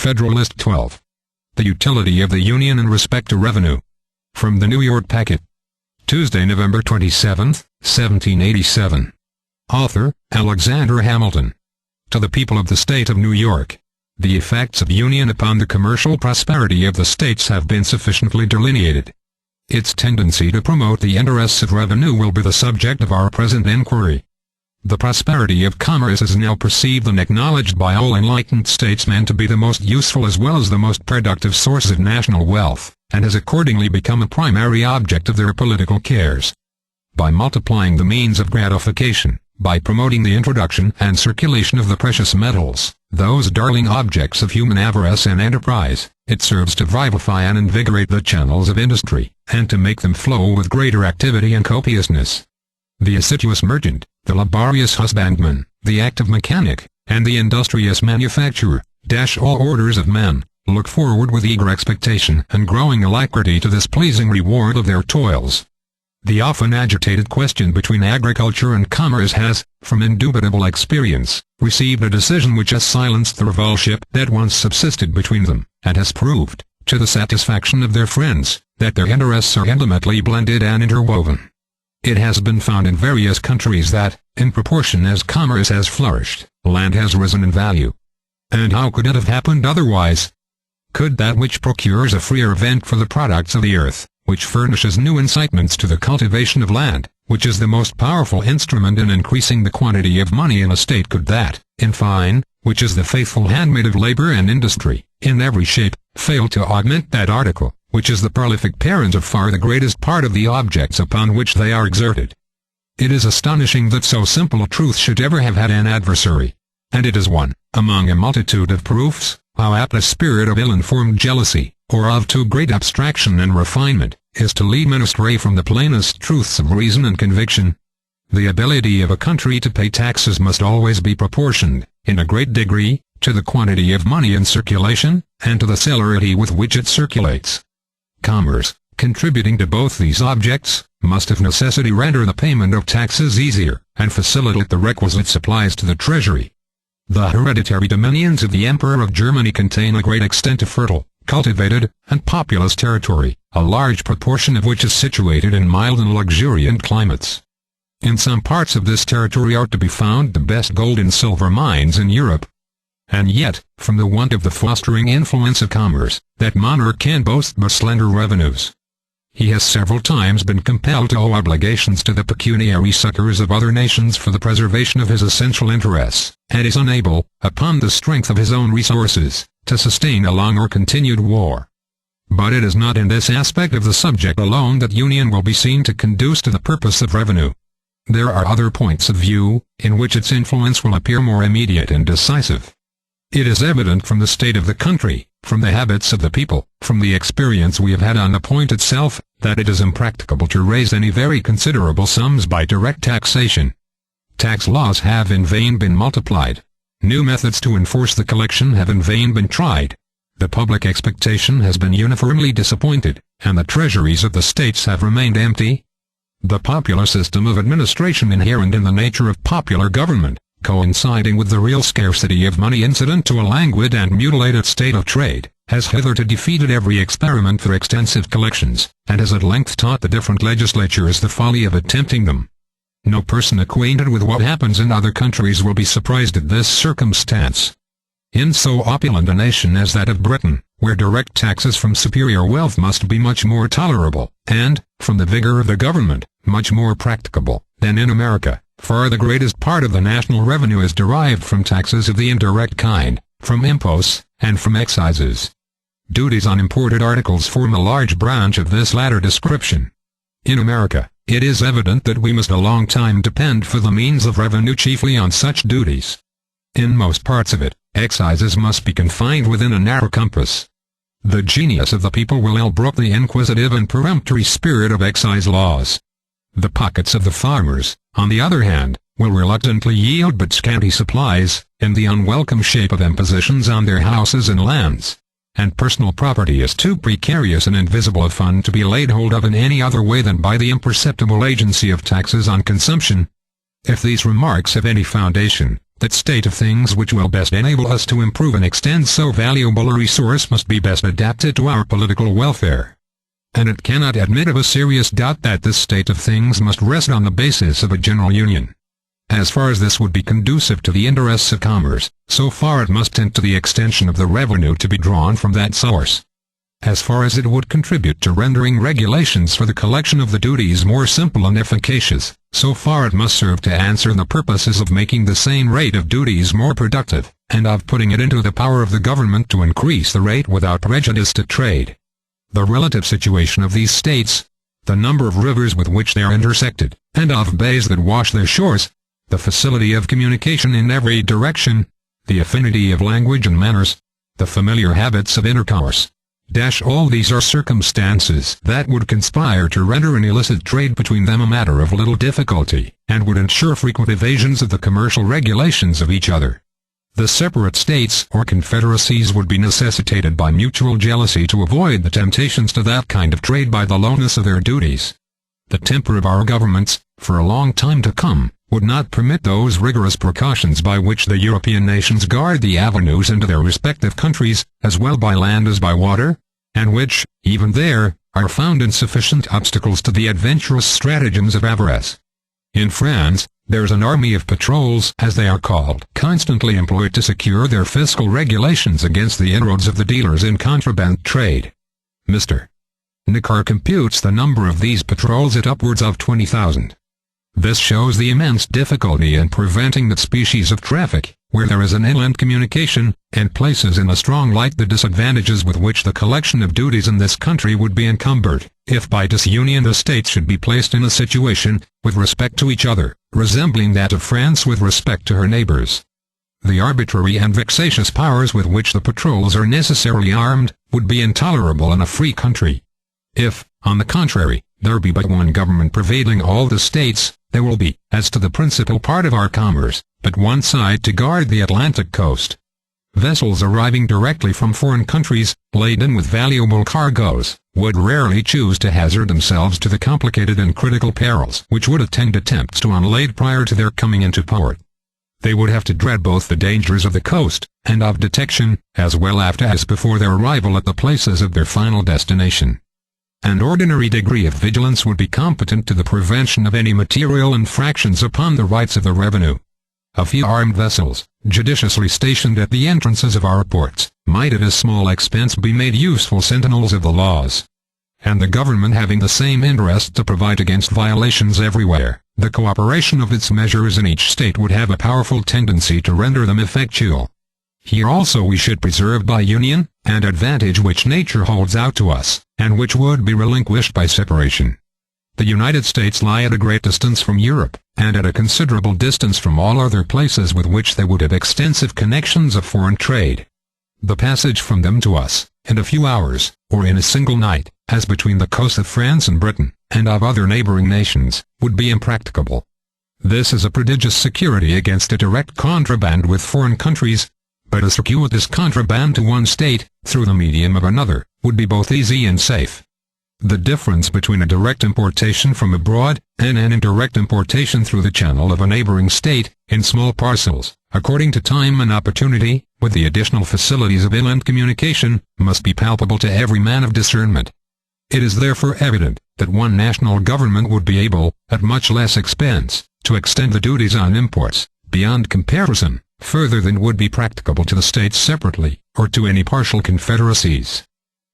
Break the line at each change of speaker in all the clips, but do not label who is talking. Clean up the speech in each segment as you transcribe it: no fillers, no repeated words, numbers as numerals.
Federalist 12. The Utility of the Union in Respect to Revenue. From the New York Packet. Tuesday, November 27, 1787. Author, Alexander Hamilton. To the people of the state of New York. The effects of union upon the commercial prosperity of the states have been sufficiently delineated. Its tendency to promote the interests of revenue will be the subject of our present inquiry. The prosperity of commerce is now perceived and acknowledged by all enlightened statesmen to be the most useful as well as the most productive source of national wealth, and has accordingly become a primary object of their political cares. By multiplying the means of gratification, by promoting the introduction and circulation of the precious metals, those darling objects of human avarice and enterprise, it serves to vivify and invigorate the channels of industry, and to make them flow with greater activity and copiousness. The assiduous merchant, the laborious husbandman, the active mechanic, and the industrious manufacturer, all orders of men, look forward with eager expectation and growing alacrity to this pleasing reward of their toils. The often agitated question between agriculture and commerce has, from indubitable experience, received a decision which has silenced the rivalship that once subsisted between them, and has proved, to the satisfaction of their friends, that their interests are intimately blended and interwoven. It has been found in various countries that, in proportion as commerce has flourished, land has risen in value. And how could it have happened otherwise? Could that which procures a freer vent for the products of the earth, which furnishes new incitements to the cultivation of land, which is the most powerful instrument in increasing the quantity of money in a state, could that, in fine, which is the faithful handmaid of labor and industry, in every shape, fail to augment that article, which is the prolific parent of far the greatest part of the objects upon which they are exerted? It is astonishing that so simple a truth should ever have had an adversary. And it is one, among a multitude of proofs, how apt a spirit of ill-informed jealousy, or of too great abstraction and refinement, is to lead men astray from the plainest truths of reason and conviction. The ability of a country to pay taxes must always be proportioned, in a great degree, to the quantity of money in circulation, and to the celerity with which it circulates. Commerce, contributing to both these objects, must of necessity render the payment of taxes easier, and facilitate the requisite supplies to the treasury. The hereditary dominions of the Emperor of Germany contain a great extent of fertile, cultivated, and populous territory, a large proportion of which is situated in mild and luxuriant climates. In some parts of this territory are to be found the best gold and silver mines in Europe. And yet, from the want of the fostering influence of commerce, that monarch can boast but slender revenues. He has several times been compelled to owe obligations to the pecuniary succors of other nations for the preservation of his essential interests, and is unable, upon the strength of his own resources, to sustain a long or continued war. But it is not in this aspect of the subject alone that union will be seen to conduce to the purpose of revenue. There are other points of view, in which its influence will appear more immediate and decisive. It is evident from the state of the country, from the habits of the people, from the experience we have had on the point itself, that it is impracticable to raise any very considerable sums by direct taxation. Tax laws have in vain been multiplied. New methods to enforce the collection have in vain been tried. The public expectation has been uniformly disappointed, and the treasuries of the states have remained empty. The popular system of administration inherent in the nature of popular government, coinciding with the real scarcity of money incident to a languid and mutilated state of trade, has hitherto defeated every experiment for extensive collections, and has at length taught the different legislatures the folly of attempting them. No person acquainted with what happens in other countries will be surprised at this circumstance. In so opulent a nation as that of Britain, where direct taxes from superior wealth must be much more tolerable, and, from the vigor of the government, much more practicable, than in America, far the greatest part of the national revenue is derived from taxes of the indirect kind, from imposts, and from excises. Duties on imported articles form a large branch of this latter description. In America, it is evident that we must a long time depend for the means of revenue chiefly on such duties. In most parts of it, excises must be confined within a narrow compass. The genius of the people will ill brook the inquisitive and peremptory spirit of excise laws. The pockets of the farmers, on the other hand, will reluctantly yield but scanty supplies, in the unwelcome shape of impositions on their houses and lands. And personal property is too precarious and invisible a fund to be laid hold of in any other way than by the imperceptible agency of taxes on consumption. If these remarks have any foundation, that state of things which will best enable us to improve and extend so valuable a resource must be best adapted to our political welfare. And it cannot admit of a serious doubt that this state of things must rest on the basis of a general union. As far as this would be conducive to the interests of commerce, so far it must tend to the extension of the revenue to be drawn from that source. As far as it would contribute to rendering regulations for the collection of the duties more simple and efficacious, so far it must serve to answer the purposes of making the same rate of duties more productive, and of putting it into the power of the government to increase the rate without prejudice to trade. The relative situation of these states, the number of rivers with which they are intersected, and of bays that wash their shores, the facility of communication in every direction, the affinity of language and manners, the familiar habits of intercourse. All these are circumstances that would conspire to render an illicit trade between them a matter of little difficulty, and would ensure frequent evasions of the commercial regulations of each other. The separate states or confederacies would be necessitated by mutual jealousy to avoid the temptations to that kind of trade by the lowness of their duties. The temper of our governments, for a long time to come, would not permit those rigorous precautions by which the European nations guard the avenues into their respective countries, as well by land as by water, and which, even there, are found insufficient obstacles to the adventurous stratagems of avarice. In France, there is an army of patrols, as they are called, constantly employed to secure their fiscal regulations against the inroads of the dealers in contraband trade. Mr. Necker computes the number of these patrols at upwards of 20,000. This shows the immense difficulty in preventing that species of traffic, where there is an inland communication, and places in a strong light the disadvantages with which the collection of duties in this country would be encumbered, if by disunion the states should be placed in a situation, with respect to each other, resembling that of France with respect to her neighbors. The arbitrary and vexatious powers with which the patrols are necessarily armed, would be intolerable in a free country. If, on the contrary, there be but one government pervading all the states, there will be, as to the principal part of our commerce, but one side to guard the Atlantic coast. Vessels arriving directly from foreign countries, laden with valuable cargoes, would rarely choose to hazard themselves to the complicated and critical perils which would attend attempts to unlade prior to their coming into port. They would have to dread both the dangers of the coast, and of detection, as well after as before their arrival at the places of their final destination. An ordinary degree of vigilance would be competent to the prevention of any material infractions upon the rights of the revenue. A few armed vessels, judiciously stationed at the entrances of our ports, might at a small expense be made useful sentinels of the laws. And the government having the same interest to provide against violations everywhere, the cooperation of its measures in each state would have a powerful tendency to render them effectual. Here also we should preserve by union, an advantage which nature holds out to us, and which would be relinquished by separation. The United States lie at a great distance from Europe, and at a considerable distance from all other places with which they would have extensive connections of foreign trade. The passage from them to us, in a few hours, or in a single night, as between the coasts of France and Britain, and of other neighboring nations, would be impracticable. This is a prodigious security against a direct contraband with foreign countries, but a circuitous contraband to one state, through the medium of another, would be both easy and safe. The difference between a direct importation from abroad, and an indirect importation through the channel of a neighboring state, in small parcels, according to time and opportunity, with the additional facilities of inland communication, must be palpable to every man of discernment. It is therefore evident, that one national government would be able, at much less expense, to extend the duties on imports, beyond comparison, further than would be practicable to the states separately, or to any partial confederacies.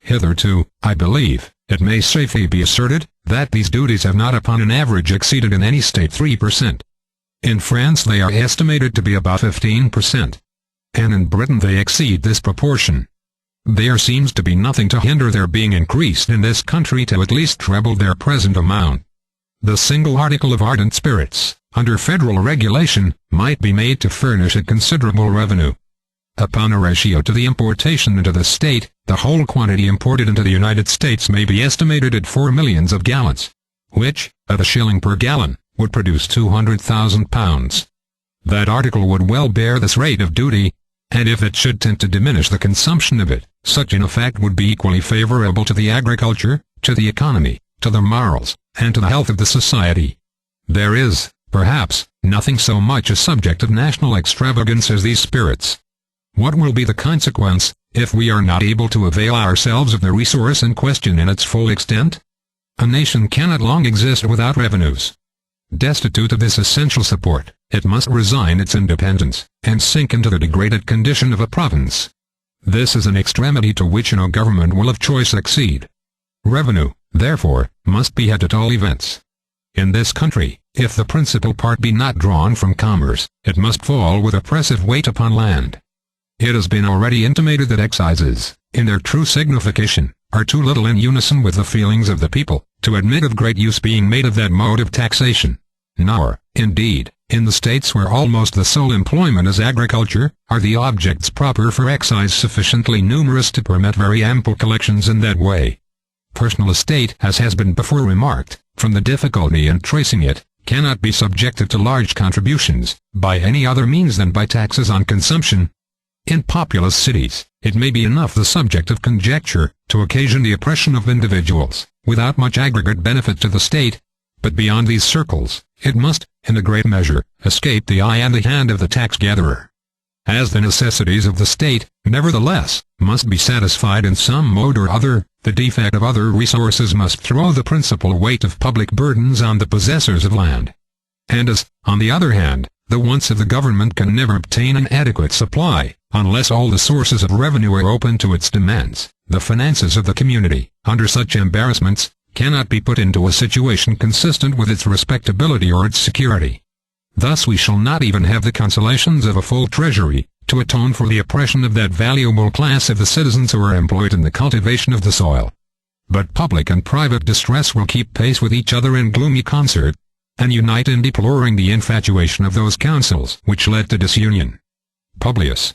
Hitherto, I believe, it may safely be asserted, that these duties have not upon an average exceeded in any state 3%. In France they are estimated to be about 15%. And in Britain they exceed this proportion. There seems to be nothing to hinder their being increased in this country to at least treble their present amount. The single article of ardent spirits, under federal regulation, might be made to furnish a considerable revenue. Upon a ratio to the importation into the state, the whole quantity imported into the United States may be estimated at 4 millions of gallons, which, at $1 per gallon, would produce 200,000 pounds. That article would well bear this rate of duty, and if it should tend to diminish the consumption of it, such an effect would be equally favorable to the agriculture, to the economy, to the morals, and to the health of the society. There is, perhaps, nothing so much a subject of national extravagance as these spirits. What will be the consequence, if we are not able to avail ourselves of the resource in question in its full extent? A nation cannot long exist without revenues. Destitute of this essential support, it must resign its independence, and sink into the degraded condition of a province. This is an extremity to which no government will of choice accede. Revenue, therefore, must be had at all events. In this country, if the principal part be not drawn from commerce, it must fall with oppressive weight upon land. It has been already intimated that excises, in their true signification, are too little in unison with the feelings of the people, to admit of great use being made of that mode of taxation. Nor, indeed, in the states where almost the sole employment is agriculture, are the objects proper for excise sufficiently numerous to permit very ample collections in that way. Personal estate, as has been before remarked, from the difficulty in tracing it, cannot be subjected to large contributions, by any other means than by taxes on consumption. In populous cities, it may be enough the subject of conjecture, to occasion the oppression of individuals, without much aggregate benefit to the state, but beyond these circles, it must, in a great measure, escape the eye and the hand of the tax-gatherer. As the necessities of the state, nevertheless, must be satisfied in some mode or other, the defect of other resources must throw the principal weight of public burdens on the possessors of land. And as, on the other hand, the wants of the government can never obtain an adequate supply, unless all the sources of revenue are open to its demands, the finances of the community, under such embarrassments, cannot be put into a situation consistent with its respectability or its security. Thus we shall not even have the consolations of a full treasury, to atone for the oppression of that valuable class of the citizens who are employed in the cultivation of the soil. But public and private distress will keep pace with each other in gloomy concert, and unite in deploring the infatuation of those councils which led to disunion. Publius,